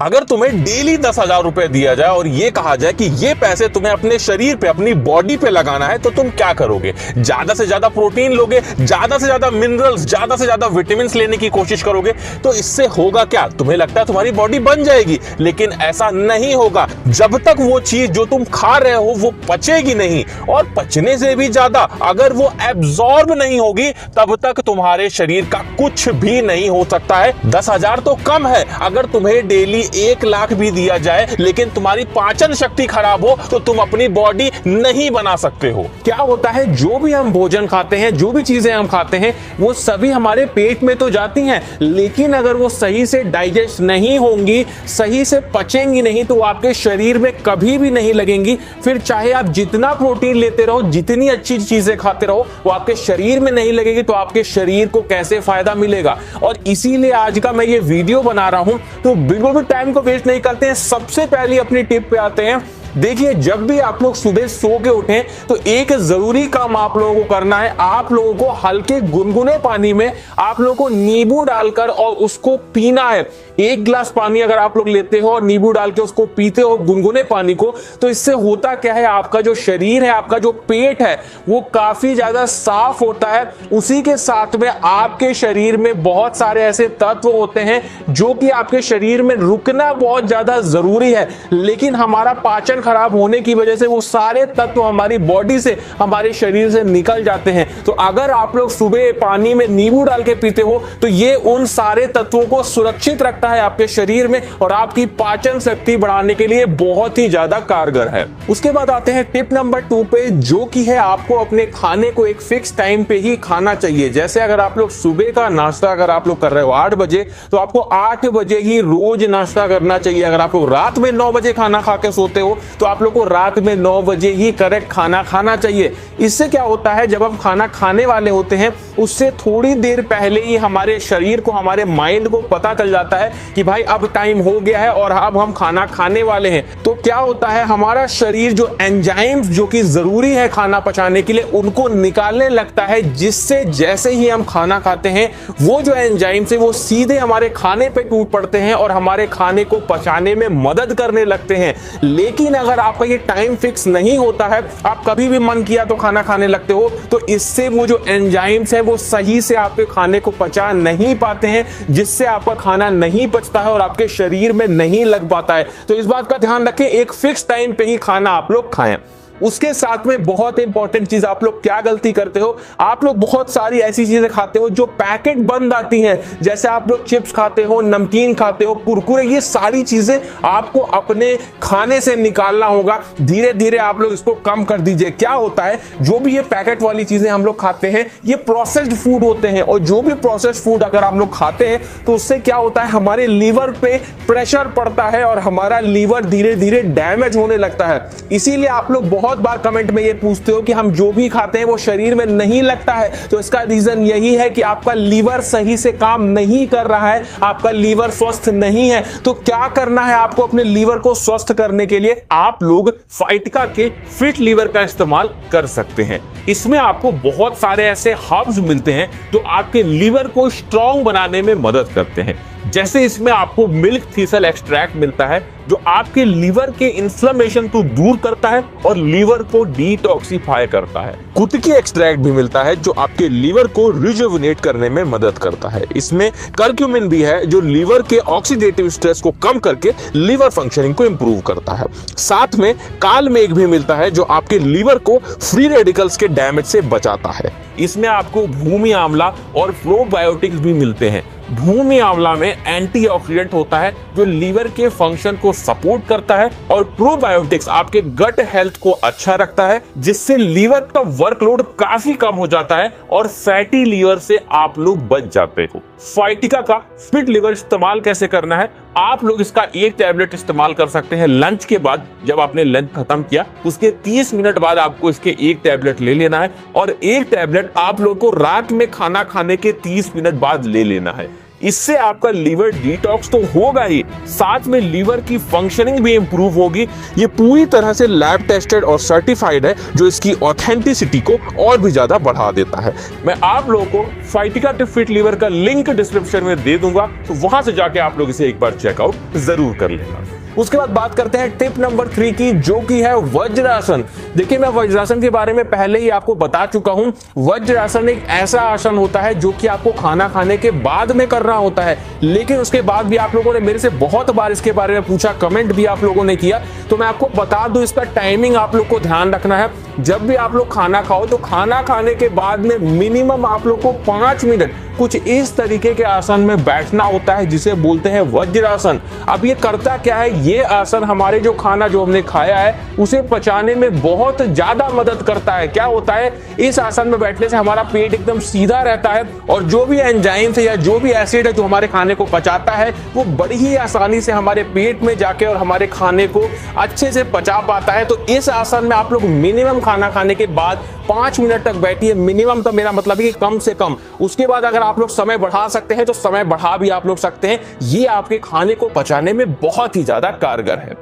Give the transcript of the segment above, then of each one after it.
अगर तुम्हें डेली 10,000 रुपए दिया जाए और ये कहा जाए कि ये पैसे तुम्हें अपने शरीर पे, अपनी बॉडी पे लगाना है, तो तुम क्या करोगे? ज्यादा से ज्यादा प्रोटीन लोगे, ज्यादा से ज्यादा मिनरल्स, ज्यादा से ज्यादा विटामिन लेने की कोशिश करोगे। तो इससे होगा क्या? तुम्हें लगता है तुम्हारी बॉडी बन जाएगी, लेकिन ऐसा नहीं होगा। जब तक वो चीज जो तुम खा रहे हो वो पचेगी नहीं, और पचने से भी ज्यादा अगर वो एब्जॉर्ब नहीं होगी, तब तक तुम्हारे शरीर का कुछ भी नहीं हो सकता है। 10,000 तो कम है। अगर तुम्हें डेली 1 लाख भी दिया जाए, लेकिन तुम्हारी पाचन शक्ति खराब हो, तो तुम अपनी बॉडी नहीं बना सकते हो। क्या होता है, जो भी हम भोजन खाते हैं, जो भी चीजें हम खाते हैं, वो सभी हमारे पेट में तो जाती हैं, लेकिन अगर वो सही से डाइजेस्ट नहीं होंगी, सही से पचेंगी नहीं, तो आपके शरीर में कभी भी नहीं लगेंगी। फिर चाहे आप जितना प्रोटीन लेते रहो, जितनी अच्छी चीजें खाते रहो, वो आपके शरीर में नहीं लगेगी, तो आपके शरीर को कैसे फायदा मिलेगा? और इसीलिए आज का मैं ये वीडियो बना रहा हूं। तो बिल्कुल भी टाइम को वेस्ट नहीं करते हैं, सबसे पहले अपनी टिप पे आते हैं। देखिए, जब भी आप लोग सुबह सो के उठें, तो एक जरूरी काम आप लोगों को करना है। आप लोगों को हल्के गुनगुने पानी में आप लोगों को नींबू डालकर और उसको पीना है। 1 गिलास पानी अगर आप लोग लेते हो और नींबू डाल के उसको पीते हो गुनगुने पानी को, तो इससे होता क्या है, आपका जो शरीर है, आपका जो पेट है, वो काफी ज्यादा साफ होता है। उसी के साथ में आपके शरीर में बहुत सारे ऐसे तत्व होते हैं जो कि आपके शरीर में रुकना बहुत ज्यादा जरूरी है, लेकिन हमारा पाचन खराब होने की वजह से वो सारे तत्व हमारी बॉडी से, हमारे शरीर से निकल जाते हैं। तो अगर आप लोग सुबह पानी में नींबू डाल के पीते हो, तो ये उन सारे तत्वों को सुरक्षित रखता है आपके शरीर में, और आपकी पाचन शक्ति बढ़ाने के लिए बहुत ही ज्यादा कारगर है। उसके बाद आते हैं टिप नंबर 2 पे, जो कि है आपको अपने खाने को एक फिक्स टाइम पे ही खाना चाहिए। जैसे अगर आप लोग सुबह का नाश्ता अगर आप लोग कर रहे हो 8 बजे, तो आपको 8 बजे ही रोज नाश्ता करना चाहिए। अगर आप लोग रात में 9 बजे खाना खा के सोते हो, तो आप लोग को रात में 9 बजे ही करेक्ट खाना खाना चाहिए। इससे क्या होता है, जब हम खाना खाने वाले होते हैं, उससे थोड़ी देर पहले ही हमारे शरीर को, हमारे माइंड को पता चल जाता है कि भाई अब टाइम हो गया है और अब हम खाना खाने वाले हैं। तो क्या होता है, हमारा शरीर जो एंजाइम्स जो कि जरूरी है खाना पचाने के लिए, उनको निकालने लगता है, जिससे जैसे ही हम खाना खाते हैं, वो जो एंजाइम्स है वो सीधे हमारे खाने पे टूट पड़ते हैं और हमारे खाने को पचाने में मदद करने लगते हैं। लेकिन अगर आपका ये टाइम फिक्स नहीं होता है, आप कभी भी मन किया तो खाना खाने लगते हो, तो इससे वो जो एंजाइम्स है वो सही से आपके खाने को पचा नहीं पाते हैं, जिससे आपका खाना नहीं पचता है और आपके शरीर में नहीं लग पाता है। तो इस बात का ध्यान रखें, एक फिक्स टाइम पे ही खाना आप लोग खाएं। उसके साथ में बहुत इंपॉर्टेंट चीज, आप लोग क्या गलती करते हो, आप लोग बहुत सारी ऐसी चीजें खाते हो जो पैकेट बंद आती हैं। जैसे आप लोग चिप्स खाते हो, नमकीन खाते हो, कुरकुरे, ये सारी चीजें आपको अपने खाने से निकालना होगा। धीरे धीरे आप लोग इसको कम कर दीजिए। क्या होता है, जो भी ये पैकेट वाली चीजें हम लोग खाते हैं, ये प्रोसेस्ड फूड होते हैं, और जो भी प्रोसेस्ड फूड अगर आप लोग खाते हैं, तो उससे क्या होता है, हमारे लीवर पे प्रेशर पड़ता है और हमारा लीवर धीरे धीरे डैमेज होने लगता है। इसीलिए आप लोग बहुत बार कमेंट में ये पूछते हो कि हम जो भी खाते हैं वो शरीर में नहीं लगता है। तो इसका रीजन यही है कि आपका लीवर सही से काम नहीं कर रहा है, आपका लीवर स्वस्थ नहीं है। तो क्या करना है आपको अपने लीवर को स्वस्थ करने के लिए, आप लोग फाइटका के फिट लीवर का इस्तेमाल कर सकते हैं। इसमें आपको बहुत सारे ऐसे हर्ब्स मिलते हैं जो आपके लीवर को स्ट्रॉन्ग बनाने में मदद करते हैं। जैसे इसमें आपको मिल्क थीसल एक्सट्रैक्ट मिलता है, जो आपके लीवर के इन्फ्लेमेशन को दूर करता है और लीवर को डिटॉक्सिफाई करता है। कुटकी एक्सट्रैक्ट भी मिलता है, जो आपके लीवर को रिजुविनेट करने में मदद करता है। इसमें कर्क्यूमिन भी है, जो लीवर के ऑक्सीडेटिव स्ट्रेस को कम करके लीवर फंक्शनिंग को इंप्रूव करता है। साथ में काल मेघ भी मिलता है, जो आपके लीवर को फ्री रेडिकल्स के डैमेज से बचाता है। इसमें आपको भूमि आंवला और प्रोबायोटिक्स भी मिलते हैं। भूमि आंवला में एंटीऑक्सीडेंट होता है, जो लीवर के फंक्शन को सपोर्ट करता है, और प्रोबायोटिक्स आपके गट हेल्थ को अच्छा रखता है, जिससे लीवर का वर्कलोड काफी कम हो जाता है और फैटी लीवर से आप लोग बच जाते हो। फाइटिका का फिट लीवर इस्तेमाल कैसे करना है, आप लोग इसका 1 टैबलेट इस्तेमाल कर सकते हैं लंच के बाद। जब आपने लंच खत्म किया, उसके 30 मिनट बाद आपको इसके 1 टैबलेट ले लेना है, और 1 टैबलेट आप लोग को रात में खाना खाने के 30 मिनट बाद ले लेना है। इससे आपका लीवर डिटॉक्स तो होगा ही, साथ में लीवर की फंक्शनिंग भी इंप्रूव होगी। ये पूरी तरह से लैब टेस्टेड और सर्टिफाइड है, जो इसकी ऑथेंटिसिटी को और भी ज्यादा बढ़ा देता है। मैं आप लोगों को फाइटिका टिप फिट लीवर का लिंक डिस्क्रिप्शन में दे दूंगा, तो वहां से जाके आप लोग इसे एक बार चेकआउट जरूर कर लेना। उसके बाद बात करते हैं टिप नंबर 3 की, जो कि है वज्रासन। देखिए, मैं वज्रासन के बारे में पहले ही आपको बता चुका हूं। वज्रासन एक ऐसा आसन होता है जो कि आपको खाना खाने के बाद में करना होता है, लेकिन उसके बाद भी आप लोगों ने मेरे से बहुत बार इसके बारे में पूछा, कमेंट भी आप लोगों ने किया, तो मैं आपको बता दूं, इसका टाइमिंग आप लोग को ध्यान रखना है। जब भी आप लोग खाना खाओ तो खाना खाने के बाद में मिनिमम आप लोग को 5 मिनट कुछ इस तरीके के आसन में बैठना होता है, जिसे बोलते हैं वज्रासन। अब ये करता क्या है, ये आसन हमारे जो खाना जो हमने खाया है उसे पचाने में बहुत ज्यादा मदद करता है। क्या होता है, इस आसन में बैठने से हमारा पेट एकदम सीधा रहता है और जो भी एंजाइम्स है या जो भी एसिड है जो हमारे खाने को पचाता है, वो बड़ी ही आसानी से हमारे पेट में जाके और हमारे खाने को अच्छे से पचा पाता है। तो इस आसन में आप लोग मिनिमम खाना खाने के बाद 5 मिनट तक बैठिए। मिनिमम तो मेरा मतलब है कि कम से कम। उसके बाद अगर आप लोग समय बढ़ा सकते हैं तो समय बढ़ा भी आप लोग सकते हैं। ये आपके खाने को पचाने में बहुत ही ज्यादा कारगर है।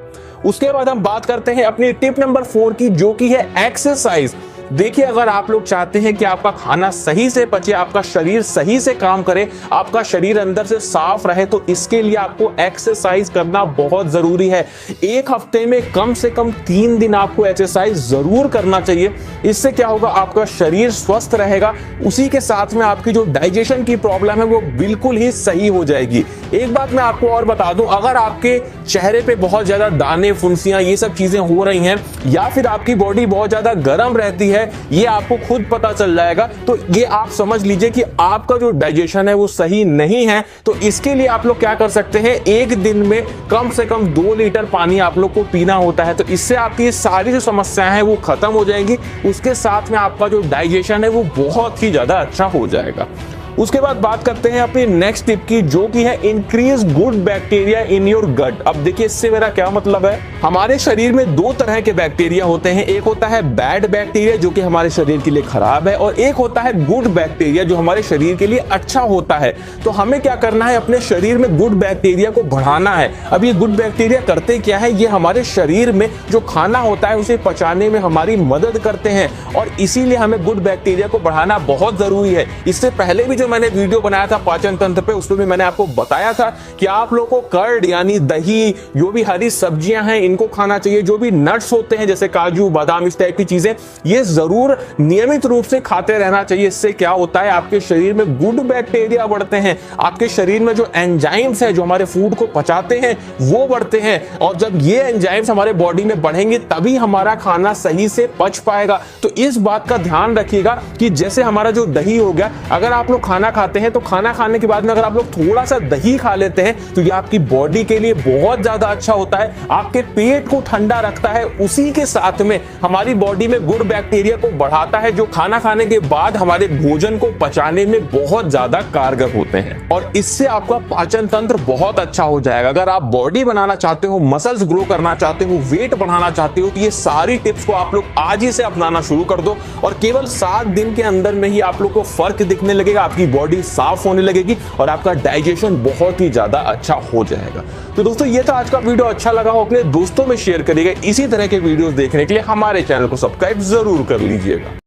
उसके बाद हम बात करते हैं अपनी टिप नंबर 4 की, जो कि है एक्सरसाइज। देखिए, अगर आप लोग चाहते हैं कि आपका खाना सही से पचे, आपका शरीर सही से काम करे, आपका शरीर अंदर से साफ रहे, तो इसके लिए आपको एक्सरसाइज करना बहुत जरूरी है। एक हफ्ते में कम से कम 3 दिन आपको एक्सरसाइज जरूर करना चाहिए। इससे क्या होगा, आपका शरीर स्वस्थ रहेगा, उसी के साथ में आपकी जो डाइजेशन की प्रॉब्लम है वो बिल्कुल ही सही हो जाएगी। एक बात मैं आपको और बता दूं, अगर आपके चेहरे पे बहुत ज्यादा दाने, फुंसियां, ये सब चीजें हो रही हैं, या फिर आपकी बॉडी बहुत ज्यादा गर्म रहती है, ये आपको खुद पता चल जाएगा, तो ये आप समझ लीजिए कि आपका जो डाइजेशन है वो सही नहीं है। तो इसके लिए आप लोग क्या कर सकते हैं, एक दिन में कम से कम 2 लीटर पानी आप लोग को पीना होता है। तो इससे आपकी सारी जो समस्याएं हैं वो खत्म हो जाएंगी। उसके साथ में आपका जो डाइजेशन है वो बहुत ही ज्यादा अच्छा हो जाएगा। उसके बाद बात करते हैं अपनी नेक्स्ट टिप की, जो कि है increase good bacteria in your gut. अब देखिए, इससे मेरा क्या मतलब है, हमारे शरीर में 2 तरह के बैक्टीरिया होते हैं। एक होता है बैड बैक्टीरिया, जो कि हमारे शरीर के लिए खराब है, और एक होता है गुड बैक्टीरिया, जो हमारे शरीर के लिए अच्छा होता है। तो हमें क्या करना है, अपने शरीर में गुड बैक्टीरिया को बढ़ाना है। अब ये गुड बैक्टीरिया करते क्या है, ये हमारे शरीर में जो खाना होता है उसे पचाने में हमारी मदद करते हैं, और इसीलिए हमें गुड बैक्टीरिया को बढ़ाना बहुत जरूरी है। इससे पहले भी जो मैंने वीडियो बनाया था पाचन तंत्र पे, उसमें भी मैंने आपको बताया था कि आप लोगों को कर्ड यानी दही, जो भी हरी सब्जियां हैं इनको खाना चाहिए। जो भी नट्स होते हैं जैसे काजू, बादाम, इस टाइप की चीजें, ये जरूर नियमित रूप से खाते रहना चाहिए। इससे क्या होता है, आपके शरीर में गुड बैक्टीरिया बढ़ते हैं, आपके शरीर में जो एंजाइम्स है जो हमारे फूड को पचाते हैं वो बढ़ते हैं, और जब ये एंजाइम्स हमारे बॉडी में बढ़ेंगे तभी हमारा खाना सही से पच पाएगा। तो इस बात का ध्यान रखिएगा कि जैसे हमारा जो दही हो गया, अगर आप लोग खाना खाते हैं तो खाना खाने के बाद में अगर आप लोग थोड़ा सा दही खा लेते हैं तो ये आपकी बॉडी के लिए बहुत ज्यादा अच्छा होता है, आपके पेट को ठंडा रखता है, उसी के साथ में हमारी बॉडी में गुड बैक्टीरिया को बढ़ाता है, जो खाना खाने के बाद हमारे भोजन को पचाने में बहुत ज्यादा कारगर होते हैं, और इससे आपका पाचन तंत्र बहुत अच्छा हो जाएगा। अगर आप बॉडी बनाना चाहते हो, मसल्स ग्रो करना चाहते हो, वेट बढ़ाना चाहते हो, तो ये सारी टिप्स को आप लोग आज ही से अपनाना शुरू कर दो, और केवल 7 दिन के अंदर में ही आप लोग को फर्क दिखने लगेगा, आपकी बॉडी साफ होने लगेगी और आपका डाइजेशन बहुत ही ज्यादा अच्छा हो जाएगा। तो दोस्तों, ये था आज का वीडियो। अच्छा लगा हो अपने दोस्तों में शेयर करिएगा। इसी तरह के वीडियोस देखने के लिए हमारे चैनल को सब्सक्राइब जरूर कर लीजिएगा।